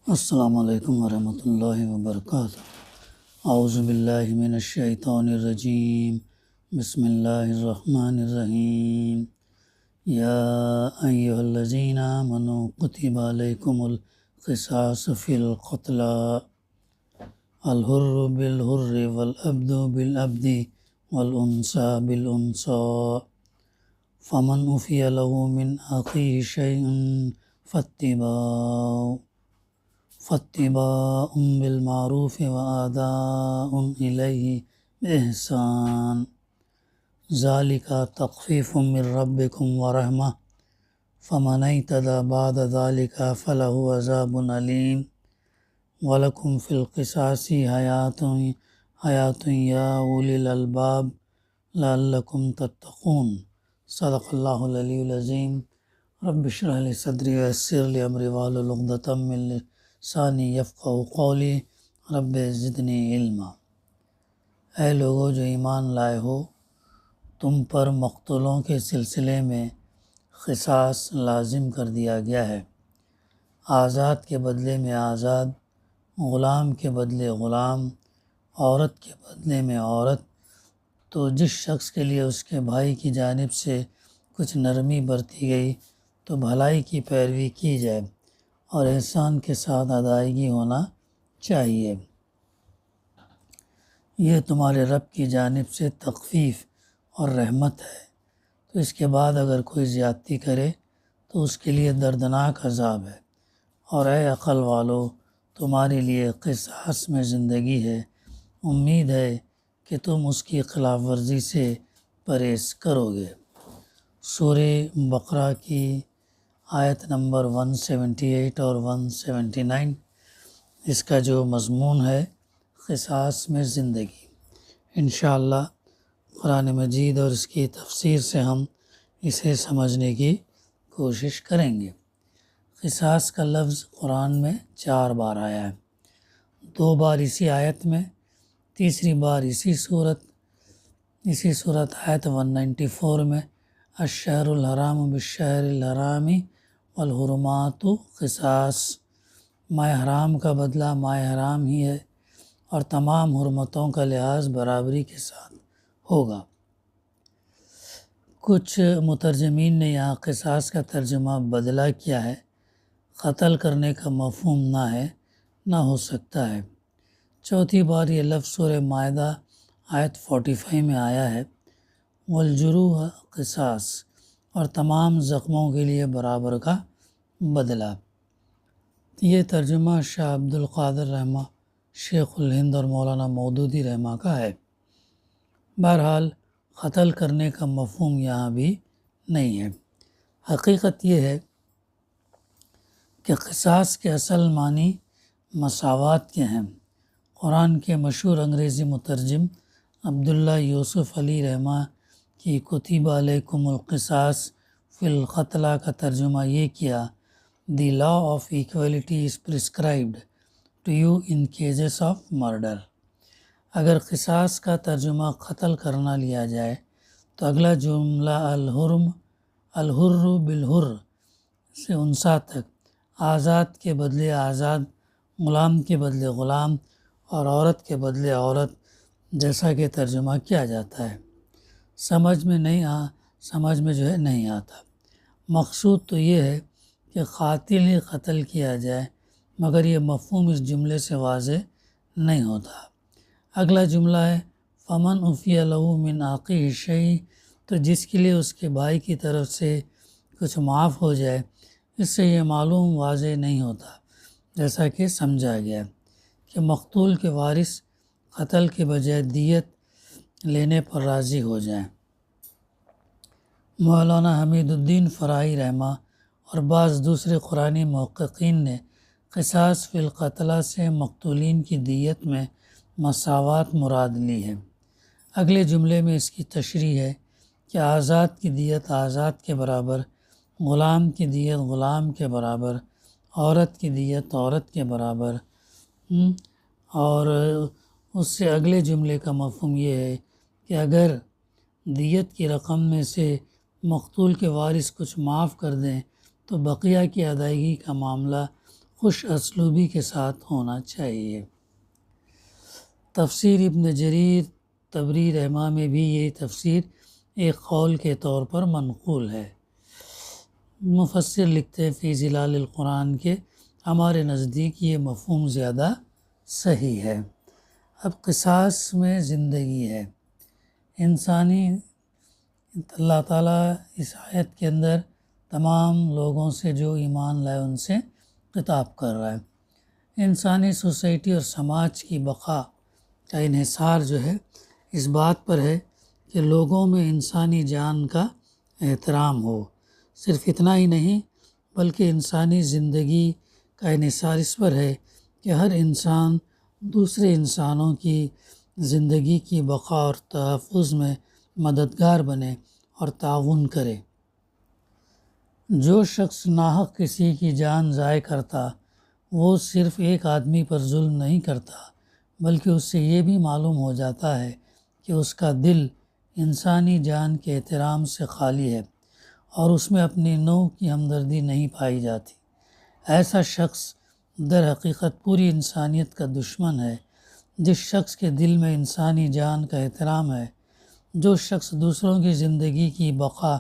السلام علیکم ورحمۃ اللہ وبرکاتہ۔ اعوذ باللہ من الشیطان الرجیم، بسم اللہ الرحمن الرحیم۔ یا ایھا الذین آمنوا کتب علیکم القصاص فی القتلی، الحر بالحر والعبد بالعبد والانثى بالانثى، فمن عفی له من اخیہ شیء فاتباع بالمعروف واداء الیہ بإحسان، ذلک تخفیف من ربکم ورحمۃ، فمن اعتدی بعد ذلک فلہ عذاب علیم، ولکم فی القصاص حیاۃ یا اولی الالباب لعلکم تتقون۔ صدق اللہ العلی العظیم۔ رب اشرح لی صدری ویسر لی امری واحلل عقدۃ من لسانی یفقہوا قولی، رب زدنی علما۔ اے لوگو جو ایمان لائے ہو، تم پر مقتولوں کے سلسلے میں قصاص لازم کر دیا گیا ہے، آزاد کے بدلے میں آزاد، غلام کے بدلے غلام، عورت کے بدلے میں عورت۔ تو جس شخص کے لیے اس کے بھائی کی جانب سے کچھ نرمی برتی گئی تو بھلائی کی پیروی کی جائے اور احسان کے ساتھ ادائیگی ہونا چاہیے۔ یہ تمہارے رب کی جانب سے تخفیف اور رحمت ہے۔ تو اس کے بعد اگر کوئی زیادتی کرے تو اس کے لیے دردناک عذاب ہے۔ اور اے عقل والو، تمہارے لیے قصاص میں زندگی ہے، امید ہے کہ تم اس کی خلاف ورزی سے پرہیز کرو گے۔ سورہ بقرہ کی آیت نمبر 178 اور 179، اس کا جو مضمون ہے قصاص میں زندگی۔ انشاءاللہ قرآن مجید اور اس کی تفسیر سے ہم اسے سمجھنے کی کوشش کریں گے۔ قصاص کا لفظ قرآن میں 4 بار آیا ہے، 2 بار اسی آیت میں، تیسری بار اسی صورت آیت 194 میں، الشہر الحرام بالشہر الحرام والحرمات قصاص، ماہ حرام کا بدلہ ماہ حرام ہی ہے اور تمام حرمتوں کا لحاظ برابری کے ساتھ ہوگا۔ کچھ مترجمین نے یہاں قصاص کا ترجمہ بدلہ کیا ہے، قتل کرنے کا مفہوم نہ ہو سکتا ہے۔ چوتھی بار یہ لفظ سورہ مائدہ آیت 45 میں آیا ہے، والجروح قصاص، اور تمام زخموں کے لیے برابر کا بدلہ۔ یہ ترجمہ شاہ عبد القادر رحمہ، شیخ الہند اور مولانا مودودی رحمہ کا ہے۔ بہرحال قتل کرنے کا مفہوم یہاں بھی نہیں ہے۔ حقیقت یہ ہے کہ قصاص کے اصل معنی مساوات کے ہیں۔ قرآن کے مشہور انگریزی مترجم عبداللہ یوسف علی رحمہ کی کتب علیکم القصاص فی القتلی کا ترجمہ یہ کیا، the law of equality is prescribed to you in cases of murder. اگر قصاص کا ترجمہ قتل کرنا لیا جائے تو اگلا جملہ الحر بالحر سے انثیٰ تک، آزاد کے بدلے آزاد، غلام کے بدلے غلام اور عورت کے بدلے عورت جیسا کہ ترجمہ کیا جاتا ہے، سمجھ میں نہیں آتا۔ مقصود تو یہ ہے کہ قاتل ہی قتل کیا جائے، مگر یہ مفہوم اس جملے سے واضح نہیں ہوتا۔ اگلا جملہ ہے فمن عفی لہ من اخیہ شیء، تو جس کے لیے اس کے بھائی کی طرف سے کچھ معاف ہو جائے، اس سے یہ معلوم واضح نہیں ہوتا، جیسا کہ سمجھا گیا کہ مقتول کے وارث قتل کے بجائے دیت لینے پر راضی ہو جائیں۔ مولانا حمید الدین فرائی رحمہ اور بعض دوسرے قرآنی محققین نے قصاص فی القتلی سے مقتولین کی دیت میں مساوات مراد لی ہے۔ اگلے جملے میں اس کی تشریح ہے کہ آزاد کی دیت آزاد کے برابر، غلام کی دیت غلام کے برابر، عورت کی دیت عورت کے برابر، اور اس سے اگلے جملے کا مفہوم یہ ہے کہ اگر دیت کی رقم میں سے مقتول کے وارث کچھ معاف کر دیں تو بقیہ کی ادائیگی کا معاملہ خوش اسلوبی کے ساتھ ہونا چاہیے۔ تفسیر ابن جریر طبری رحمہ میں بھی یہ تفسیر ایک قول کے طور پر منقول ہے۔ مفسر لکھتے ہیں فی ظلال القرآن کے ہمارے نزدیک یہ مفہوم زیادہ صحیح ہے۔ اب قصاص میں زندگی ہے انسانی۔ اللہ تعالیٰ اس آیت کے اندر تمام لوگوں سے جو ایمان لائے ان سے خطاب کر رہا ہے۔ انسانی سوسائٹی اور سماج کی بقا کا انحصار جو ہے اس بات پر ہے کہ لوگوں میں انسانی جان کا احترام ہو۔ صرف اتنا ہی نہیں بلکہ انسانی زندگی کا انحصار اس پر ہے کہ ہر انسان دوسرے انسانوں کی زندگی کی بقا اور تحفظ میں مددگار بنے اور تعاون کرے۔ جو شخص ناحق کسی کی جان ضائع کرتا وہ صرف ایک آدمی پر ظلم نہیں کرتا بلکہ اس سے یہ بھی معلوم ہو جاتا ہے کہ اس کا دل انسانی جان کے احترام سے خالی ہے اور اس میں اپنی نوع کی ہمدردی نہیں پائی جاتی۔ ایسا شخص در حقیقت پوری انسانیت کا دشمن ہے۔ جس شخص کے دل میں انسانی جان کا احترام ہے، جو شخص دوسروں کی زندگی کی بقا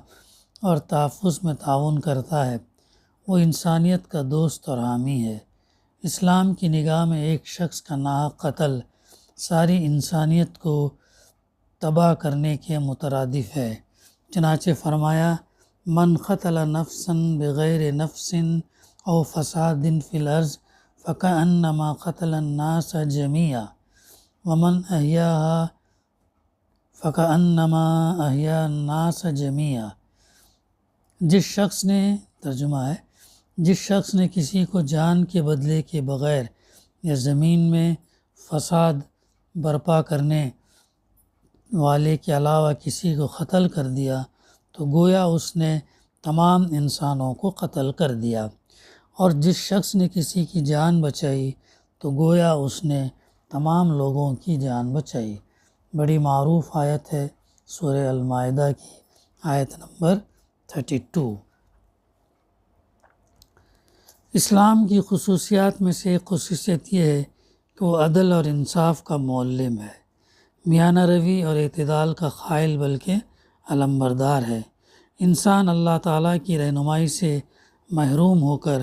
اور تحفظ میں تعاون کرتا ہے، وہ انسانیت کا دوست اور حامی ہے۔ اسلام کی نگاہ میں ایک شخص کا ناحق قتل ساری انسانیت کو تباہ کرنے کے مترادف ہے۔ چنانچہ فرمایا من قتل نفسا بغیر نفس او فساد فی الارض فکأنما قتل الناس جمیعا ومن احیاها فکأنما احیا الناس جمیعا۔ جس شخص نے ترجمہ ہے جس شخص نے کسی کو جان کے بدلے کے بغیر یا زمین میں فساد برپا کرنے والے کے علاوہ کسی کو قتل کر دیا تو گویا اس نے تمام انسانوں کو قتل کر دیا، اور جس شخص نے کسی کی جان بچائی تو گویا اس نے تمام لوگوں کی جان بچائی۔ بڑی معروف آیت ہے سورہ المائدہ کی آیت نمبر 32۔ اسلام کی خصوصیات میں سے ایک خصوصیت یہ ہے کہ وہ عدل اور انصاف کا معلم ہے، میانہ روی اور اعتدال کا قائل بلکہ علمبردار ہے۔ انسان اللہ تعالیٰ کی رہنمائی سے محروم ہو کر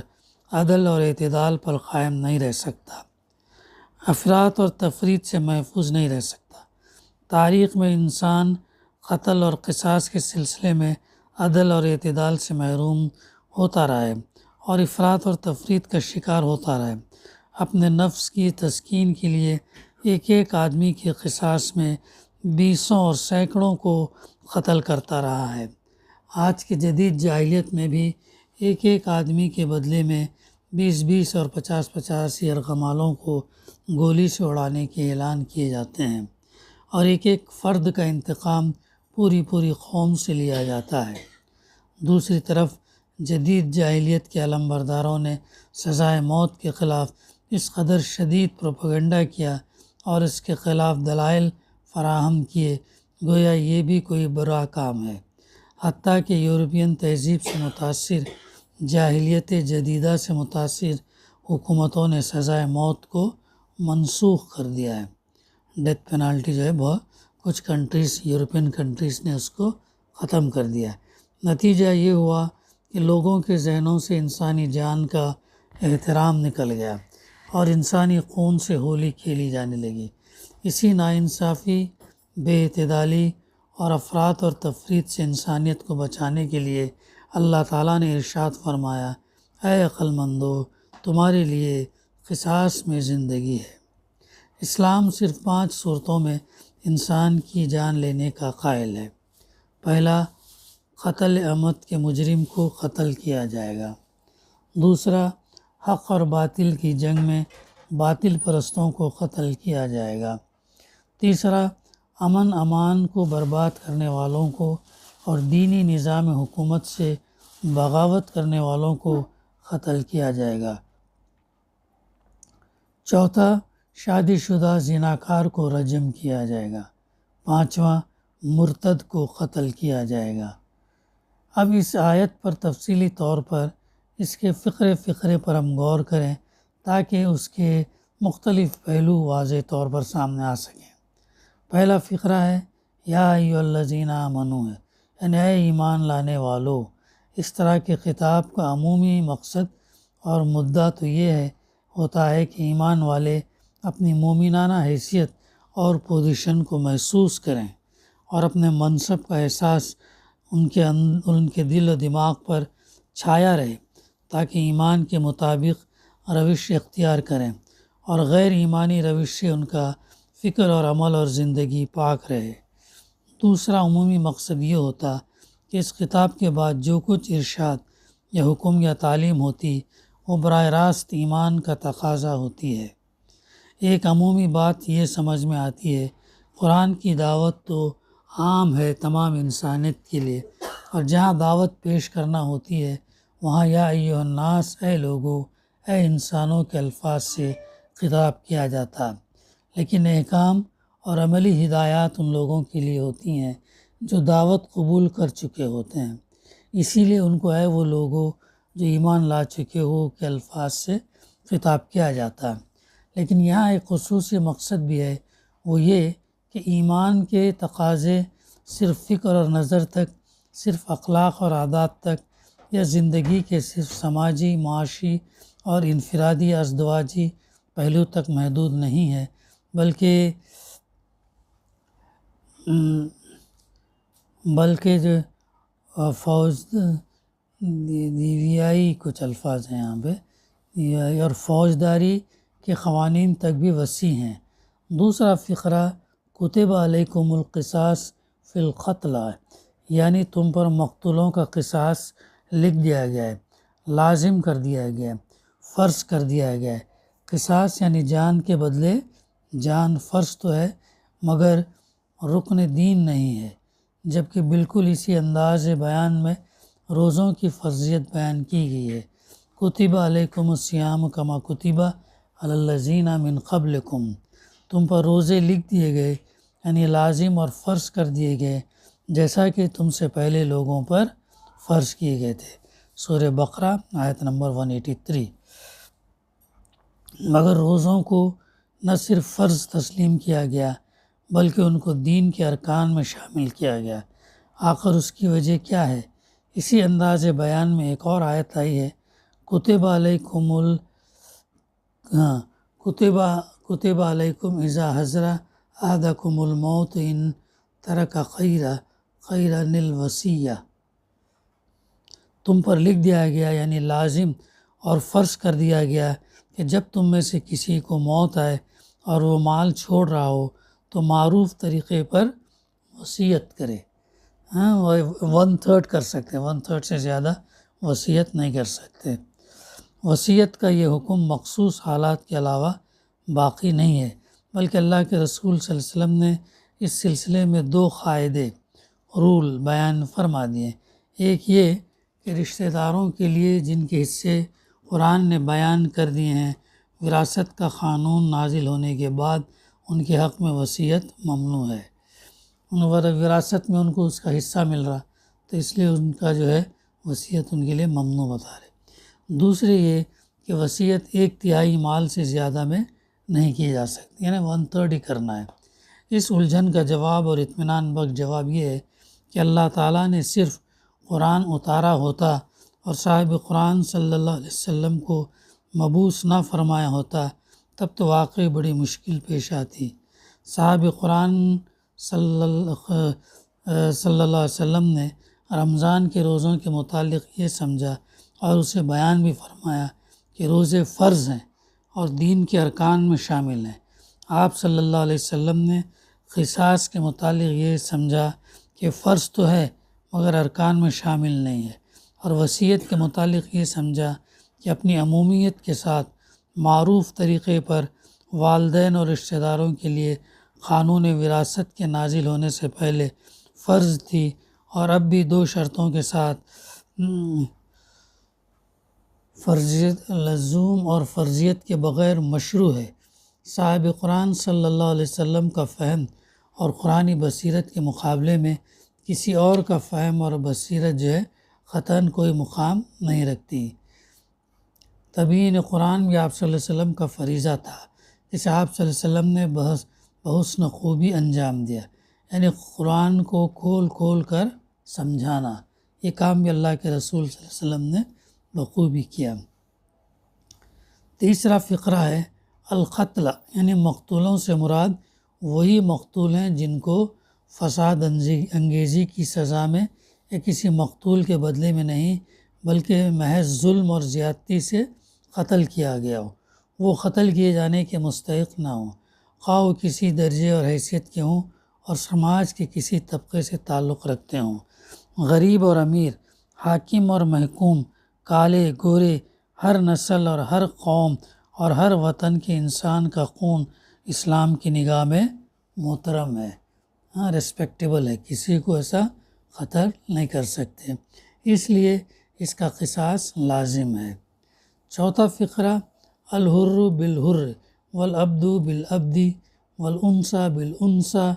عدل اور اعتدال پر قائم نہیں رہ سکتا، افراط اور تفریط سے محفوظ نہیں رہ سکتا۔ تاریخ میں انسان قتل اور قصاص کے سلسلے میں عدل اور اعتدال سے محروم ہوتا رہا ہے اور افراط اور تفریط کا شکار ہوتا رہا ہے۔ اپنے نفس کی تسکین کے لیے ایک ایک آدمی کے قصاص میں بیسوں اور سینکڑوں کو قتل کرتا رہا ہے۔ آج کے جدید جاہلیت میں بھی ایک ایک آدمی کے بدلے میں 20 اور 50 یرغمالوں کو گولی سے اڑانے کے اعلان کیے جاتے ہیں، اور ایک ایک فرد کا انتقام پوری قوم سے لیا جاتا ہے۔ دوسری طرف جدید جاہلیت کے علمبرداروں نے سزائے موت کے خلاف اس قدر شدید پروپیگنڈا کیا اور اس کے خلاف دلائل فراہم کیے گویا یہ بھی کوئی برا کام ہے۔ حتیٰ کہ یورپین تہذیب سے متاثر، جاہلیت جدیدہ سے متاثر حکومتوں نے سزائے موت کو منسوخ کر دیا ہے۔ ڈیتھ پینالٹی جو ہے بہت کچھ کنٹریز، یورپین کنٹریز نے اس کو ختم کر دیا ہے۔ نتیجہ یہ ہوا کہ لوگوں کے ذہنوں سے انسانی جان کا احترام نکل گیا اور انسانی خون سے ہولی کھیلی جانے لگی۔ اسی ناانصافی، بے اعتدالی اور افراط اور تفریط سے انسانیت کو بچانے کے لیے اللہ تعالیٰ نے ارشاد فرمایا اے عقل مندو تمہارے لیے قصاص میں زندگی ہے۔ اسلام صرف 5 صورتوں میں انسان کی جان لینے کا قائل ہے۔ پہلا، قتل عمد کے مجرم کو قتل کیا جائے گا۔ دوسرا، حق اور باطل کی جنگ میں باطل پرستوں کو قتل کیا جائے گا۔ تیسرا، امن امان کو برباد کرنے والوں کو اور دینی نظام حکومت سے بغاوت کرنے والوں کو قتل کیا جائے گا۔ چوتھا، شادی شدہ زناکار کو رجم کیا جائے گا۔ پانچواں، مرتد کو قتل کیا جائے گا۔ اب اس آیت پر تفصیلی طور پر اس کے فقرے پر ہم غور کریں تاکہ اس کے مختلف پہلو واضح طور پر سامنے آ سکیں۔ پہلا فقرہ ہے یا ایھا الذین آمنوا ہے، یعنی اے ایمان لانے والو۔ اس طرح کے خطاب کا عمومی مقصد اور مدعا تو یہ ہوتا ہے کہ ایمان والے اپنی مومنانہ حیثیت اور پوزیشن کو محسوس کریں اور اپنے منصب کا احساس ان کے دل و دماغ پر چھایا رہے، تاکہ ایمان کے مطابق روش اختیار کریں اور غیر ایمانی روش سے ان کا فکر اور عمل اور زندگی پاک رہے۔ دوسرا عمومی مقصد یہ ہوتا کہ اس خطاب کے بعد جو کچھ ارشاد یا حکم یا تعلیم ہوتی وہ براہ راست ایمان کا تقاضا ہوتی ہے۔ ایک عمومی بات یہ سمجھ میں آتی ہے، قرآن کی دعوت تو عام ہے تمام انسانیت کے لیے، اور جہاں دعوت پیش کرنا ہوتی ہے وہاں یا ایھا الناس، اے لوگو، اے انسانوں کے الفاظ سے خطاب کیا جاتا، لیکن احکام اور عملی ہدایات ان لوگوں کے لیے ہوتی ہیں جو دعوت قبول کر چکے ہوتے ہیں۔ اسی لیے ان کو اے وہ لوگوں جو ایمان لا چکے ہو کے الفاظ سے خطاب کیا جاتا ہے۔ لیکن یہاں ایک خصوصی مقصد بھی ہے، وہ یہ کہ ایمان کے تقاضے صرف فکر اور نظر تک، صرف اخلاق اور عادات تک، یا زندگی کے صرف سماجی، معاشی اور انفرادی ازدواجی پہلو تک محدود نہیں ہے، بلکہ جو دیویائی کچھ الفاظ ہیں یہاں پہ، اور فوجداری کے قوانین تک بھی وسیع ہیں۔ دوسرا فقرہ کتب علیکم القصاص فی القتلی، یعنی تم پر مقتولوں کا قصاص لکھ دیا گیا ہے، لازم کر دیا گیا ہے، فرض کر دیا گیا ہے۔ قصاص یعنی جان کے بدلے جان فرض تو ہے مگر رکن دین نہیں ہے، جبکہ بالکل اسی انداز بیان میں روزوں کی فرضیت بیان کی گئی ہے۔ کتب علیکم الصیام کما کتب علی الذین من قبلکم، تم پر روزے لکھ دیے گئے یعنی لازم اور فرض کر دیے گئے جیسا کہ تم سے پہلے لوگوں پر فرض کیے گئے تھے۔ سورہ بقرہ آیت نمبر 183۔ مگر روزوں کو نہ صرف فرض تسلیم کیا گیا بلکہ ان کو دین کے ارکان میں شامل کیا گیا۔ آخر اس کی وجہ کیا ہے؟ اسی انداز بیان میں ایک اور آیت آئی ہے، کتب علیکم اذا حضر احدکم الموت ان ترک خیرا الوصیہ، تم پر لکھ دیا گیا یعنی لازم اور فرض کر دیا گیا کہ جب تم میں سے کسی کو موت آئے اور وہ مال چھوڑ رہا ہو تو معروف طریقے پر وصیت کرے۔ 1/3 کر سکتے ہیں، 1/3 سے زیادہ وصیت نہیں کر سکتے۔ وصیت کا یہ حکم مخصوص حالات کے علاوہ باقی نہیں ہے، بلکہ اللہ کے رسول صلی اللہ علیہ وسلم نے اس سلسلے میں 2 قاعدے رول بیان فرما دیے۔ ایک یہ کہ رشتہ داروں کے لیے جن کے حصے قرآن نے بیان کر دیے ہیں، وراثت کا قانون نازل ہونے کے بعد ان کے حق میں وصیت ممنوع ہے۔ وراثت میں ان کو اس کا حصہ مل رہا تو اس لیے ان کا جو ہے وصیت ان کے لیے ممنوع بتا رہے۔ دوسرے یہ کہ وصیت 1/3 مال سے زیادہ میں نہیں کی جا سکتی، یعنی 1/3 ہی کرنا ہے۔ اس الجھن کا جواب اور اطمینان بخش جواب یہ ہے کہ اللہ تعالیٰ نے صرف قرآن اتارا ہوتا اور صاحب قرآن صلی اللہ علیہ وسلم کو مبعوث نہ فرمایا ہوتا تب تو واقعی بڑی مشکل پیش آتی۔ صاحب قرآن صلی اللہ علیہ وسلم نے رمضان کے روزوں کے متعلق یہ سمجھا اور اسے بیان بھی فرمایا کہ روزے فرض ہیں اور دین کے ارکان میں شامل ہیں۔ آپ صلی اللہ علیہ وسلم نے قصاص کے متعلق یہ سمجھا کہ فرض تو ہے مگر ارکان میں شامل نہیں ہے، اور وصیت کے متعلق یہ سمجھا کہ اپنی عمومیت کے ساتھ معروف طریقے پر والدین اور رشتہ داروں کے لیے قانون وراثت کے نازل ہونے سے پہلے فرض تھی اور اب بھی 2 شرطوں کے ساتھ فرضیت لزوم اور فرضیت کے بغیر مشروع ہے۔ صاحب قرآن صلی اللہ علیہ وسلم کا فہم اور قرآنی بصیرت کے مقابلے میں کسی اور کا فہم اور بصیرت جو ہے قطعاً کوئی مقام نہیں رکھتی۔ تبیین قرآن بھی آپ صلی اللہ علیہ وسلم کا فریضہ تھا، جسے آپ صلی اللہ علیہ وسلم نے بحسن خوبی انجام دیا، یعنی قرآن کو کھول کھول کر سمجھانا، یہ کام بھی اللہ کے رسول صلی اللہ علیہ وسلم نے بخوبی کیا۔ تیسرا فقرہ ہے القتل، یعنی مقتولوں سے مراد وہی مقتول ہیں جن کو فساد انگیزی کی سزا میں یا کسی مقتول کے بدلے میں نہیں بلکہ محض ظلم اور زیادتی سے قتل کیا گیا ہو، وہ قتل کیے جانے کے مستحق نہ ہوں، خواہ وہ کسی درجے اور حیثیت کے ہوں اور سماج کے کسی طبقے سے تعلق رکھتے ہوں۔ غریب اور امیر، حاکم اور محکوم، کالے گورے، ہر نسل اور ہر قوم اور ہر وطن کے انسان کا خون اسلام کی نگاہ میں محترم ہے، ریسپیکٹیبل ہے، کسی کو ایسا قتل نہیں کر سکتے، اس لیے اس کا قصاص لازم ہے۔ چوتھا فقرہ الحر بالحر والعبد بالعبد والانثى بالانثى،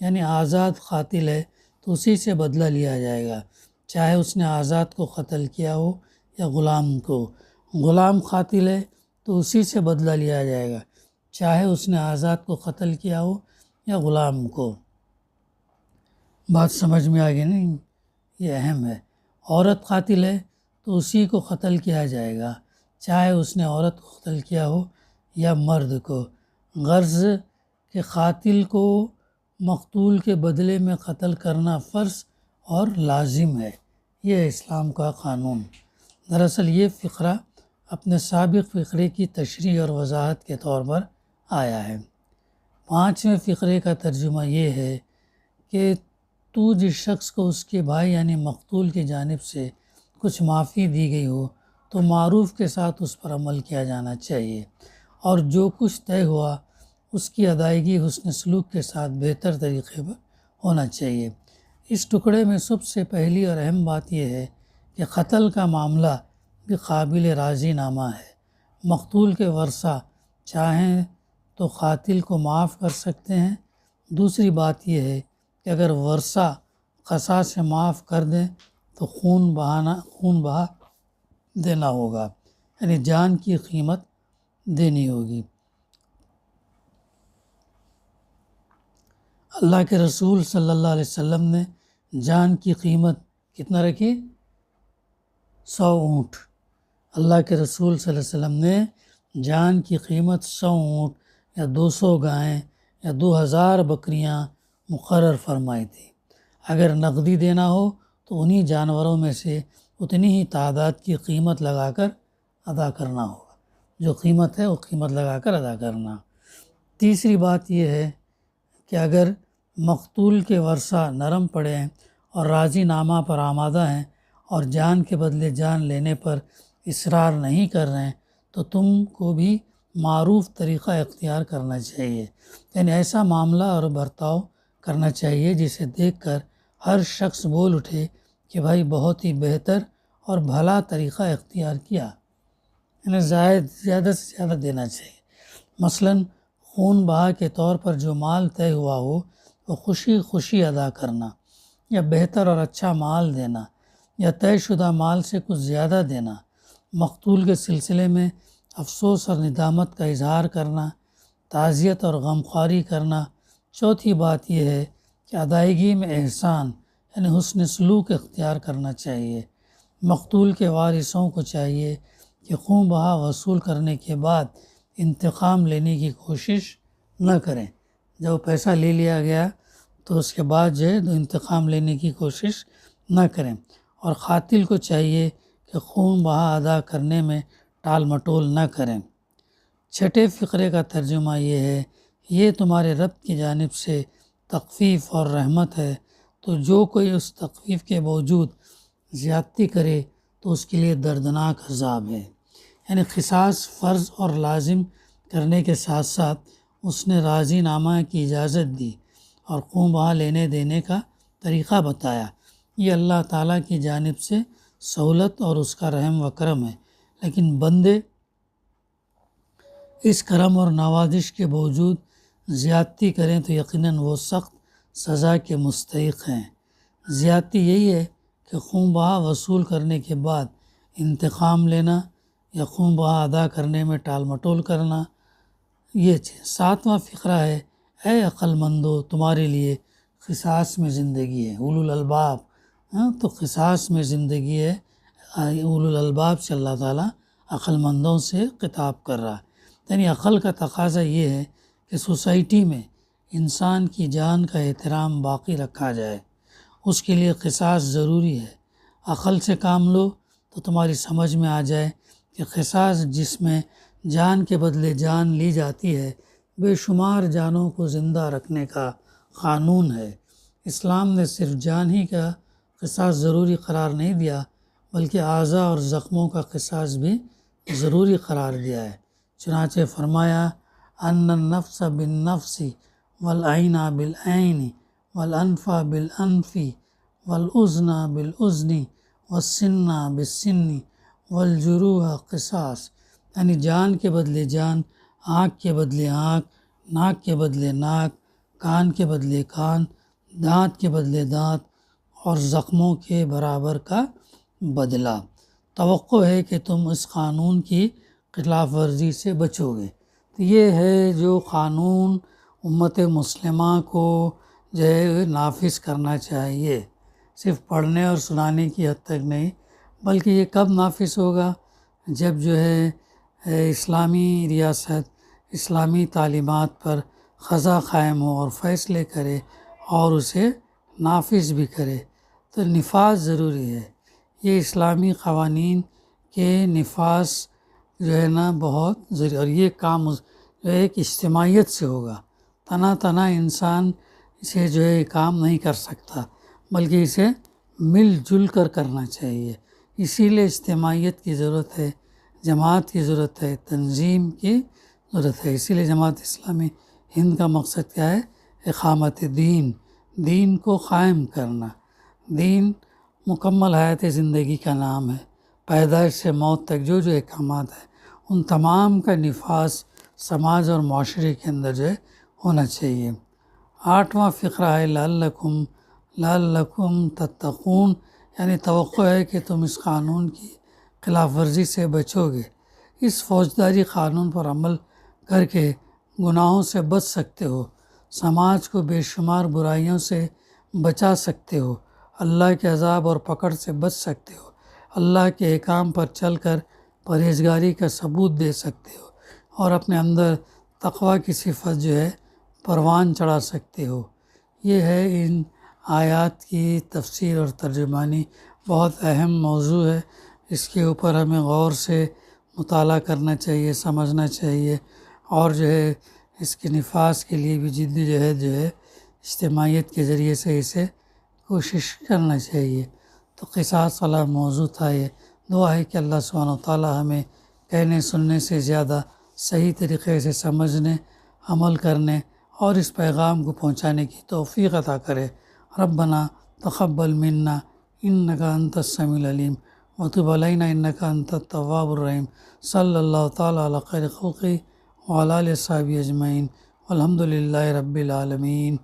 یعنی آزاد قاتل ہے تو اسی سے بدلہ لیا جائے گا، چاہے اس نے آزاد کو قتل کیا ہو یا غلام کو، غلام قاتل ہے تو اسی سے بدلہ لیا جائے گا، چاہے اس نے آزاد کو قتل کیا ہو یا غلام کو۔ بات سمجھ میں آگئی نہیں؟ یہ اہم ہے۔ عورت قاتل ہے تو اسی کو قتل کیا جائے گا، چاہے اس نے عورت کو قتل کیا ہو یا مرد کو، غرض کہ قاتل کو مقتول کے بدلے میں قتل کرنا فرض اور لازم ہے، یہ اسلام کا قانون۔ دراصل یہ فقرہ اپنے سابق فقرے کی تشریح اور وضاحت کے طور پر آیا ہے۔ پانچویں فقرے کا ترجمہ یہ ہے کہ تو جس شخص کو اس کے بھائی یعنی مقتول کی جانب سے کچھ معافی دی گئی ہو تو معروف کے ساتھ اس پر عمل کیا جانا چاہیے، اور جو کچھ طے ہوا اس کی ادائیگی حسن سلوک کے ساتھ بہتر طریقے پر ہونا چاہیے۔ اس ٹکڑے میں سب سے پہلی اور اہم بات یہ ہے کہ قتل کا معاملہ بھی قابل راضی نامہ ہے، مقتول کے ورثہ چاہیں تو قاتل کو معاف کر سکتے ہیں۔ دوسری بات یہ ہے کہ اگر ورثہ قصاص سے معاف کر دیں تو خون بہا دینا ہوگا، یعنی جان کی قیمت دینی ہوگی۔ اللہ کے رسول صلی اللہ علیہ وسلم نے جان کی قیمت کتنا رکھی؟ 100 اونٹ۔ اللہ کے رسول صلی اللہ علیہ وسلم نے جان کی قیمت 100 اونٹ یا 200 گائیں یا 2000 بکریاں مقرر فرمائی تھی۔ اگر نقدی دینا ہو تو انہی جانوروں میں سے اتنی ہی تعداد کی قیمت لگا کر ادا کرنا ہوگا، جو قیمت ہے وہ قیمت لگا کر ادا کرنا۔ تیسری بات یہ ہے کہ اگر مقتول کے ورثہ نرم پڑے ہیں اور راضی نامہ پر آمادہ ہیں اور جان کے بدلے جان لینے پر اصرار نہیں کر رہے ہیں تو تم کو بھی معروف طریقہ اختیار کرنا چاہیے، یعنی ایسا معاملہ اور برتاؤ کرنا چاہیے جسے دیکھ کر ہر شخص بول اٹھے کہ بھائی بہت ہی بہتر اور بھلا طریقہ اختیار کیا، یعنی زیادہ سے زیادہ دینا چاہیے۔ مثلاً خون بہا کے طور پر جو مال طے ہوا ہو وہ خوشی خوشی ادا کرنا، یا بہتر اور اچھا مال دینا، یا طے شدہ مال سے کچھ زیادہ دینا، مقتول کے سلسلے میں افسوس اور ندامت کا اظہار کرنا، تعزیت اور غمخواری کرنا۔ چوتھی بات یہ ہے کہ ادائیگی میں احسان یعنی حسن سلوک اختیار کرنا چاہیے۔ مقتول کے وارثوں کو چاہیے کہ خون بہا وصول کرنے کے بعد انتقام لینے کی کوشش نہ کریں، جب پیسہ لے لیا گیا تو اس کے بعد جو ہے انتقام لینے کی کوشش نہ کریں، اور قاتل کو چاہیے کہ خون بہا ادا کرنے میں ٹال مٹول نہ کریں۔ چھٹے فقرے کا ترجمہ یہ ہے، یہ تمہارے رب کی جانب سے تخفیف اور رحمت ہے، تو جو کوئی اس تخفیف کے باوجود زیادتی کرے تو اس کے لیے دردناک عذاب ہے۔ یعنی قصاص فرض اور لازم کرنے کے ساتھ ساتھ اس نے راضی نامہ کی اجازت دی اور خون بہا لینے دینے کا طریقہ بتایا۔ یہ اللہ تعالیٰ کی جانب سے سہولت اور اس کا رحم و کرم ہے، لیکن بندے اس کرم اور نوازش کے باوجود زیادتی کریں تو یقیناً وہ سخت سزا کے مستحق ہیں۔ زیادتی یہی ہے کہ خون بہا وصول کرنے کے بعد انتقام لینا، یقوم بہا ادا کرنے میں ٹال مٹول کرنا، یہ چیز۔ ساتواں فقرہ ہے اے عقل مندو تمہارے لیے قصاص میں زندگی ہے، اولو الالباب۔ تو قصاص میں زندگی ہے، اولو الالباب سے اللہ تعالیٰ عقل مندوں سے خطاب کر رہا ہے۔ یعنی عقل کا تقاضا یہ ہے کہ سوسائٹی میں انسان کی جان کا احترام باقی رکھا جائے، اس کے لیے قصاص ضروری ہے۔ عقل سے کام لو تو تمہاری سمجھ میں آ جائے کہ قصاص جس میں جان کے بدلے جان لی جاتی ہے، بے شمار جانوں کو زندہ رکھنے کا قانون ہے۔ اسلام نے صرف جان ہی کا قصاص ضروری قرار نہیں دیا، بلکہ اعضاء اور زخموں کا قصاص بھی ضروری قرار دیا ہے۔ چنانچہ فرمایا ان النفس بالنفس والعین بالعین والانف بالانف والاذن بالاذن والسن بالسن والجروح قصاص، یعنی جان کے بدلے جان، آنکھ کے بدلے آنکھ، ناک کے بدلے ناک، کان کے بدلے کان، دانت کے بدلے دانت اور زخموں کے برابر کا بدلہ۔ توقع ہے کہ تم اس قانون کی خلاف ورزی سے بچو گے۔ تو یہ ہے جو قانون امت مسلمہ کو جو ہے نافذ کرنا چاہیے، صرف پڑھنے اور سنانے کی حد تک نہیں، بلکہ یہ کب نافذ ہوگا؟ جب جو ہے اسلامی ریاست اسلامی تعلیمات پر قضا قائم ہو اور فیصلے کرے اور اسے نافذ بھی کرے، تو نفاذ ضروری ہے۔ یہ اسلامی قوانین کے نفاذ جو ہے نا بہت ضروری، اور یہ کام جو ہے ایک اجتماعیت سے ہوگا۔ تنہا انسان اسے جو ہے کام نہیں کر سکتا، بلکہ اسے مل جل کر کرنا چاہیے۔ اسی لیے اجتماعیت کی ضرورت ہے، جماعت کی ضرورت ہے، تنظیم کی ضرورت ہے۔ اسی لیے جماعت اسلامی ہند کا مقصد کیا ہے؟ اقامت دین، دین کو قائم کرنا۔ دین مکمل حیات زندگی کا نام ہے۔ پیدائش سے موت تک جو احکامات ہیں ان تمام کا نفاذ سماج اور معاشرے کے اندر جو ہے ہونا چاہیے۔ آٹھواں فقرہ ہے لعلکم تتقون، یعنی توقع ہے کہ تم اس قانون کی خلاف ورزی سے بچو گے، اس فوجداری قانون پر عمل کر کے گناہوں سے بچ سکتے ہو، سماج کو بے شمار برائیوں سے بچا سکتے ہو، اللہ کے عذاب اور پکڑ سے بچ سکتے ہو، اللہ کے احکام پر چل کر پرہیزگاری کا ثبوت دے سکتے ہو، اور اپنے اندر تقوی کی صفت جو ہے پروان چڑھا سکتے ہو۔ یہ ہے ان آیات کی تفسیر اور ترجمانی، بہت اہم موضوع ہے، اس کے اوپر ہمیں غور سے مطالعہ کرنا چاہیے، سمجھنا چاہیے، اور جو ہے اس کے نفاذ کے لیے بھی جدی جہد جو ہے اجتماعیت کے ذریعے سے اسے کوشش کرنا چاہیے۔ تو قصاص والا موضوع تھا یہ۔ دعا ہے کہ اللہ سبحانہ و تعالی ہمیں کہنے سننے سے زیادہ صحیح طریقے سے سمجھنے، عمل کرنے اور اس پیغام کو پہنچانے کی توفیق عطا کرے۔ ربنا تقبل منا انک انت السمیع العلیم وتب علینا انک انت التواب الرحیم۔ صلی اللہ تعالی علی خیر خلقہ وعلی آلہ وصحبہ اجمعین والحمد للہ رب العالمین۔